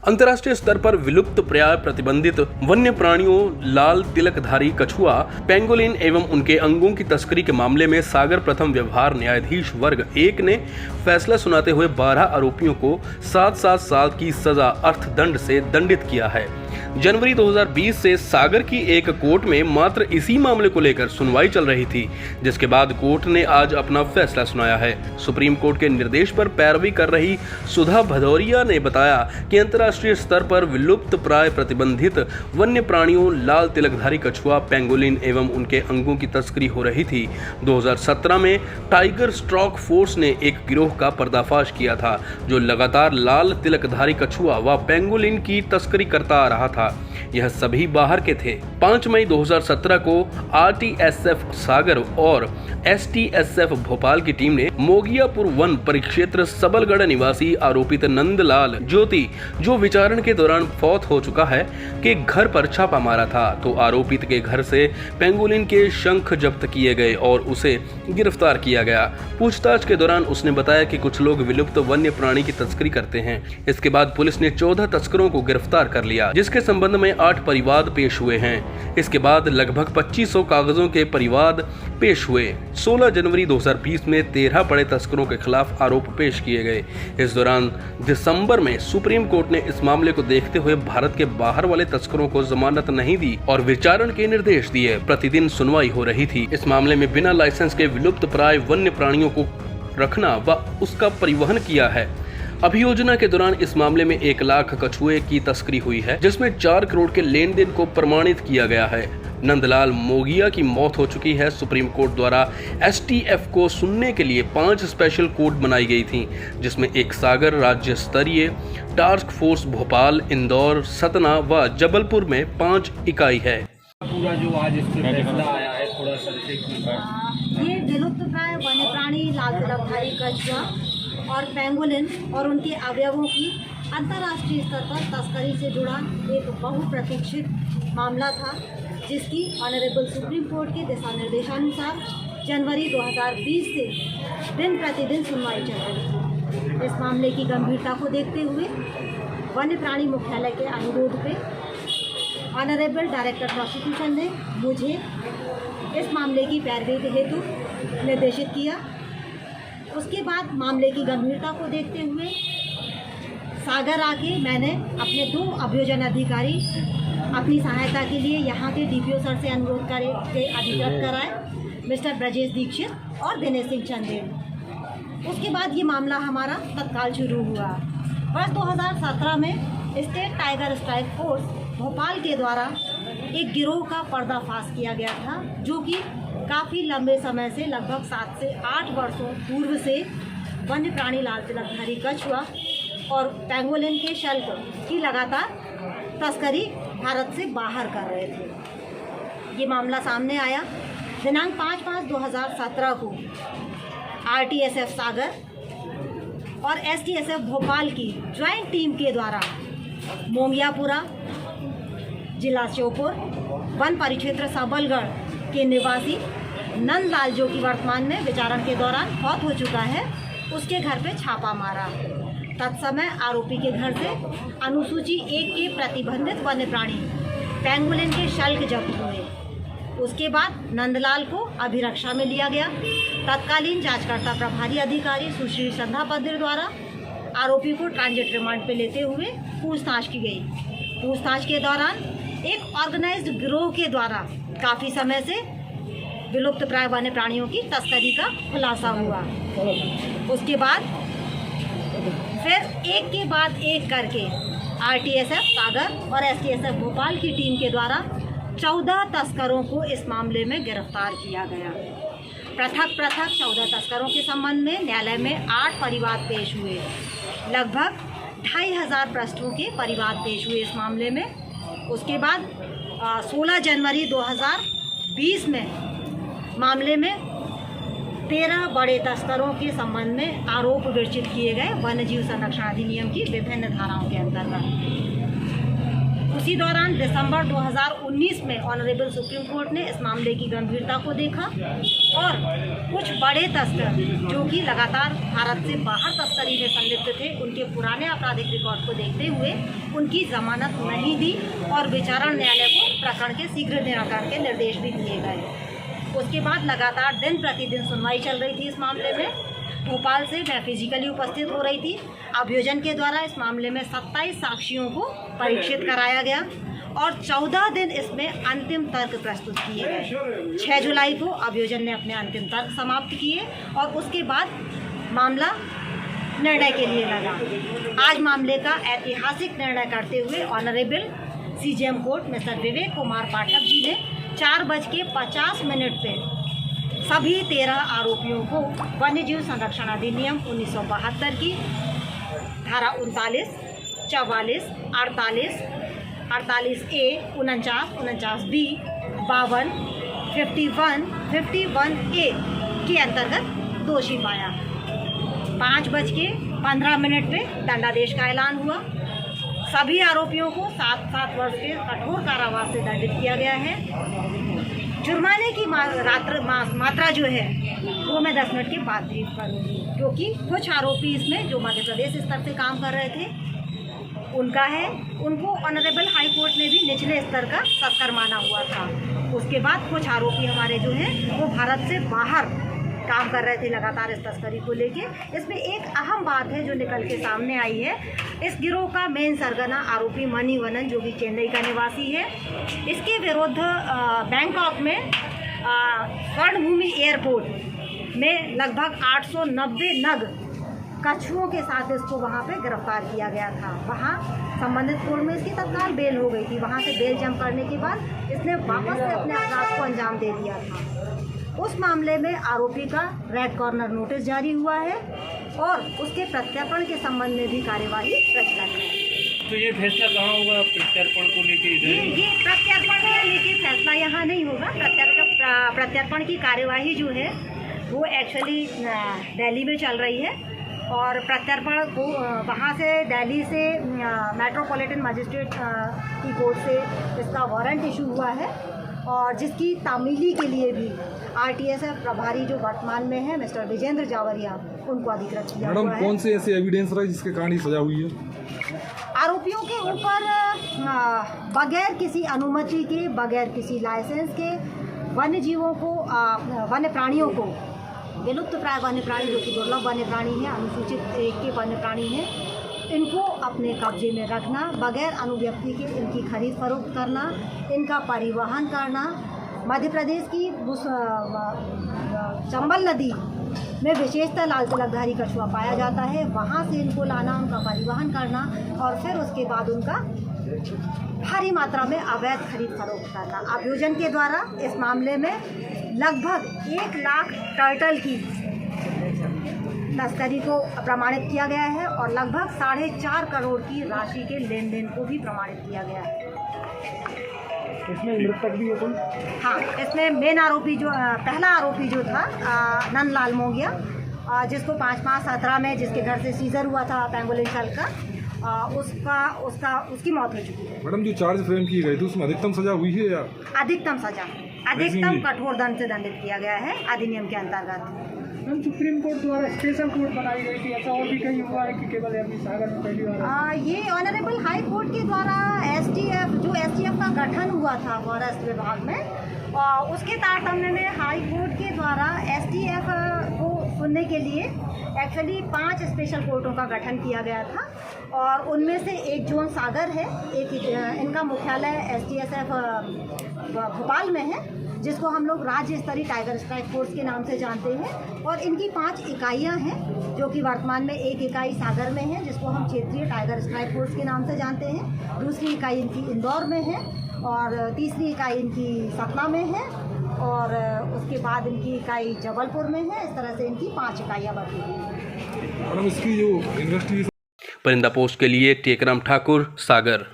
अंतर्राष्ट्रीय स्तर पर विलुप्त प्राय प्रतिबंधित वन्य प्राणियों लाल तिलकधारी कछुआ पेंगोलिन एवं उनके अंगों की तस्करी के मामले में सागर प्रथम व्यवहार न्यायाधीश वर्ग 1 ने फैसला सुनाते हुए 12 आरोपियों को 7-7 साल की सजा अर्थदंड से दंडित किया है। जनवरी 2020 से सागर की एक कोर्ट में मात्र इसी मामले को लेकर सुनवाई चल रही थी, जिसके बाद कोर्ट ने आज अपना फैसला सुनाया है। सुप्रीम कोर्ट के निर्देश पर पैरवी कर रही सुधा भदौरिया ने बताया कि अंतर्राष्ट्रीय स्तर पर विलुप्त प्राय प्रतिबंधित वन्य प्राणियों लाल तिलकधारी कछुआ पेंगोलिन एवं उनके अंगों की तस्करी हो रही थी। 2017 में टाइगर स्ट्राइक फोर्स ने एक गिरोह का पर्दाफाश किया था, जो लगातार लाल तिलकधारी कछुआ व पेंगोलिन की तस्करी करता आ रहा था। यह सभी बाहर के थे। 5 मई 2017 को RTSF सागर और STSF भोपाल की टीम ने मोगियापुर वन परिक्षेत्र सबलगढ़ निवासी आरोपित नंदलाल ज्योति, जो विचारण के दौरान फौत हो चुका है, के घर पर छापा मारा था। तो आरोपित के घर से पेंगोलिन के शंख जब्त किए गए और उसे गिरफ्तार किया गया। पूछताछ के दौरान उसने बताया कि कुछ लोग विलुप्त वन्य प्राणी की तस्करी करते हैं। इसके बाद पुलिस ने 14 तस्करों को गिरफ्तार कर लिया, जिसके संबंध में 8 परिवाद पेश हुए हैं। इसके बाद लगभग 2500 कागजों के परिवाद पेश हुए। 16 जनवरी 2020 में 13 बड़े तस्करों के खिलाफ आरोप पेश किए गए। इस दौरान दिसंबर में सुप्रीम कोर्ट ने इस मामले को देखते हुए भारत के बाहर वाले तस्करों को जमानत नहीं दी और विचारण के निर्देश दिए। प्रतिदिन सुनवाई हो रही थी। इस मामले में बिना लाइसेंस के विलुप्त प्राय वन्य प्राणियों को रखना व उसका परिवहन किया है। अभियोजना के दौरान इस मामले में 1 लाख कछुए की तस्करी हुई है, जिसमें 4 करोड़ के लेन देन को प्रमाणित किया गया है। नंदलाल मोगिया की मौत हो चुकी है। सुप्रीम कोर्ट द्वारा STF को सुनने के लिए 5 स्पेशल कोर्ट बनाई गई थी, जिसमें एक सागर राज्य स्तरीय टास्क फोर्स भोपाल, इंदौर, सतना व जबलपुर में 5 इकाई है। पूरा जो आज इसमें फैसला आया है, थोड़ा संक्षेप ये विलुप्त प्राय वन्य प्राणी लाल तिलकधारी कछुआ और पेंगोलिन और उनके अवयवों की अंतर्राष्ट्रीय स्तर पर तस्करी से जुड़ा एक बहुप्रतीक्षित मामला था, जिसकी ऑनरेबल सुप्रीम कोर्ट के दिशा निर्देशानुसार जनवरी 2020 से दिन प्रतिदिन सुनवाई चल रही थी। इस मामले की गंभीरता को देखते हुए वन्य प्राणी मुख्यालय के अनुरोध पे ऑनरेबल डायरेक्टर प्रोसिक्यूशन ने मुझे इस मामले की पैरवी हेतु निर्देशित किया। उसके बाद मामले की गंभीरता को देखते हुए सागर आके मैंने अपने 2 अभियोजन अधिकारी अपनी सहायता के लिए यहाँ के DPO सर से अनुरोध के अधिकृत कराए, मिस्टर ब्रजेश दीक्षित और दिनेश सिंह चंदेल। उसके बाद ये मामला हमारा तत्काल शुरू हुआ। वर्ष 2017 में state tiger strike force Bhopal के द्वारा एक गिरोह का पर्दाफाश किया गया था, जो कि काफ़ी लंबे समय से लगभग 7 से 8 वर्षों पूर्व से वन्य प्राणी लाल तिलकधारी कछुआ और पेंगोलिन के शल्क की लगातार तस्करी भारत से बाहर कर रहे थे। ये मामला सामने आया दिनांक 5/5/2017 को RTSF सागर और STSF भोपाल की ज्वाइंट टीम के द्वारा मोंगियापुरा जिला श्योपुर वन परिक्षेत्र सबलगढ़ के निवासी नंदलाल, जो कि वर्तमान में विचारण के दौरान फौत हो चुका है, उसके घर पे छापा मारा। तत्समय आरोपी के घर से अनुसूची 1 के प्रतिबंधित वन्य प्राणी पेंगोलिन के शल्क जब्त हुए। उसके बाद नंदलाल को अभिरक्षा में लिया गया। तत्कालीन जांचकर्ता प्रभारी अधिकारी सुश्री संध्या पद्र द्वारा आरोपी को ट्रांजिट रिमांड पे लेते हुए पूछताछ की गई। पूछताछ के दौरान एक ऑर्गेनाइज्ड गिरोह के द्वारा काफ़ी समय से विलुप्त प्राय वन्य प्राणियों की तस्करी का खुलासा हुआ। उसके बाद फिर एक के बाद एक करके RTSF सागर और STSF भोपाल की टीम के द्वारा 14 तस्करों को इस मामले में गिरफ्तार किया गया। पृथक 14 तस्करों के संबंध में न्यायालय में 8 परिवाद पेश हुए। लगभग 2500 पृष्ठों के परिवाद पेश हुए इस मामले में। उसके बाद 16 जनवरी 2020 में मामले में 13 बड़े तस्करों के संबंध में आरोप विरचित किए गए वन्यजीव संरक्षण अधिनियम की विभिन्न धाराओं के अंतर्गत। उसी दौरान दिसंबर 2019 में ऑनरेबल सुप्रीम कोर्ट ने इस मामले की गंभीरता को देखा और कुछ बड़े तस्कर जो कि लगातार भारत से बाहर तस्करी में संलिप्त थे, उनके पुराने आपराधिक रिकॉर्ड को देखते हुए उनकी जमानत नहीं दी और विचारण न्यायालय को प्रकरण के शीघ्र निराकरण के निर्देश भी दिए गए। उसके बाद लगातार दिन प्रतिदिन सुनवाई चल रही थी इस मामले में। भोपाल से मैं फिजिकली उपस्थित हो रही थी। अभियोजन के द्वारा इस मामले में 27 साक्षियों को परीक्षित कराया गया और 14 दिन इसमें अंतिम तर्क प्रस्तुत किए गए। 6 जुलाई को अभियोजन ने अपने अंतिम तर्क समाप्त किए और उसके बाद मामला निर्णय के लिए लगा। आज मामले का ऐतिहासिक निर्णय करते हुए honourable CJM court mister Vivek Kumar Pathak ji ने 4:50 पे सभी 13 आरोपियों को वन्यजीव संरक्षण अधिनियम 1972 की धारा 39, 44, 48, 48A, 49, 49B, 52, 51, 51A के अंतर्गत दोषी पाया। 5:15 पे दंडादेश का ऐलान हुआ। सभी आरोपियों को 7 वर्ष के कठोर कारावास से दंडित किया गया है। जुर्माने की मात्रा जो है वो मैं 10 मिनट के बाद ब्रीफ करूँगी, क्योंकि कुछ आरोपी इसमें जो मध्य प्रदेश स्तर से काम कर रहे थे उनका है, उनको ऑनरेबल हाई कोर्ट ने भी निचले स्तर का तस्कर माना हुआ था। उसके बाद कुछ आरोपी हमारे जो हैं वो भारत से बाहर काम कर रहे थे लगातार इस तस्करी को लेके। इसमें एक अहम बात है जो निकल के सामने आई है। इस गिरोह का मेन सरगना आरोपी मणिवन्नन जो कि चेन्नई का निवासी है, इसके विरुद्ध बैंकॉक में स्वर्णभूमि एयरपोर्ट में लगभग 890 नग कछुओं के साथ इसको वहाँ पे गिरफ्तार किया गया था। वहाँ संबंधित कोर्ट में इसकी तत्काल बेल हो गई थी। वहाँ से बेल जम करने के बाद इसने वापस से अपने अपराध को अंजाम दे दिया था। उस मामले में आरोपी का रेड कॉर्नर नोटिस जारी हुआ है और उसके प्रत्यर्पण के संबंध में भी कार्यवाही प्रचलित है। तो ये फैसला कहाँ होगा प्रत्यर्पण को लेके? ये प्रत्यर्पण को लेके फैसला यहाँ नहीं होगा। प्रत्यर्पण की कार्यवाही जो है वो एक्चुअली दिल्ली में चल रही है और प्रत्यर्पण को वहाँ से दिल्ली से मेट्रोपॉलिटन मजिस्ट्रेट की कोर्ट से इसका वारंट इशू हुआ है और जिसकी तामीली के लिए भी RTSF प्रभारी जो वर्तमान में है मिस्टर विजेंद्र जावरिया उनको अधिकृत किया हुआ है। मैडम, कौन से ऐसे एविडेंस रहे जिसके कारण ही सजा हुई है? आरोपियों के ऊपर बगैर किसी अनुमति के, बगैर किसी लाइसेंस के वन्य जीवों को, वन्य प्राणियों को, विलुप्त प्राय वन्य प्राणी जो कि दुर्लभ वन्य प्राणी है, अनुसूचित एक के वन्य प्राणी हैं, इनको अपने कब्जे में रखना, बगैर अनुव्यक्ति के इनकी खरीद फरोख्त करना, इनका परिवहन करना, मध्य प्रदेश की चंबल नदी में विशेषतः लाल तिलकधारी कछुआ पाया जाता है, वहाँ से इनको लाना, उनका परिवहन करना और फिर उसके बाद उनका भारी मात्रा में अवैध खरीद फरोख्त करना। अभियोजन के द्वारा इस मामले में लगभग 1 लाख टर्टल की तस्करी को प्रमाणित किया गया है और लगभग 4.5 करोड़ की राशि के लेन देन को भी प्रमाणित किया गया है। इसमें मृतक भी है कोई? हाँ, इसमें मेन आरोपी जो पहला आरोपी जो था नंदलाल मोंगिया, जिसको 5/5/17 में जिसके घर से सीजर हुआ था पेंगोलिन कल का, उसकी मौत हो चुकी है। मैडम, जो चार्ज फ्रेम किए गए थे उसमें अधिकतम सजा हुई है या? अधिकतम सजा, अधिकतम कठोर दंड से दंडित किया गया है अधिनियम के अंतर्गत। सुप्रीम कोर्ट द्वारा स्पेशल कोर्ट बनाई गई थी, ऐसा और भी कहीं हुआ है कि केवल अभी सागर में पहली बार? ये ऑनरेबल हाई कोर्ट के द्वारा STF का गठन हुआ था फॉरेस्ट विभाग में, और उसके तारतम्य में हाई कोर्ट के द्वारा STF को सुनने के लिए एक्चुअली 5 स्पेशल कोर्टों का गठन किया गया था और उनमें से एक जोन सागर है, एक इनका मुख्यालय STSF भोपाल में है, जिसको हम लोग राज्य स्तरीय टाइगर स्ट्राइक फोर्स के नाम से जानते हैं, और इनकी 5 इकाइयां हैं जो कि वर्तमान में एक इकाई सागर में है जिसको हम क्षेत्रीय टाइगर स्ट्राइक फोर्स के नाम से जानते हैं, दूसरी इकाई इनकी इंदौर में है और तीसरी इकाई इनकी सतना में है और उसके बाद इनकी इकाई जबलपुर में है। इस तरह से इनकी 5 इकाइयाँ बनी हुई हैं। मैडम, इसकी जो इन्वेस्टिगेशन परिंदा पोस्ट के लिए टेकराम ठाकुर, सागर।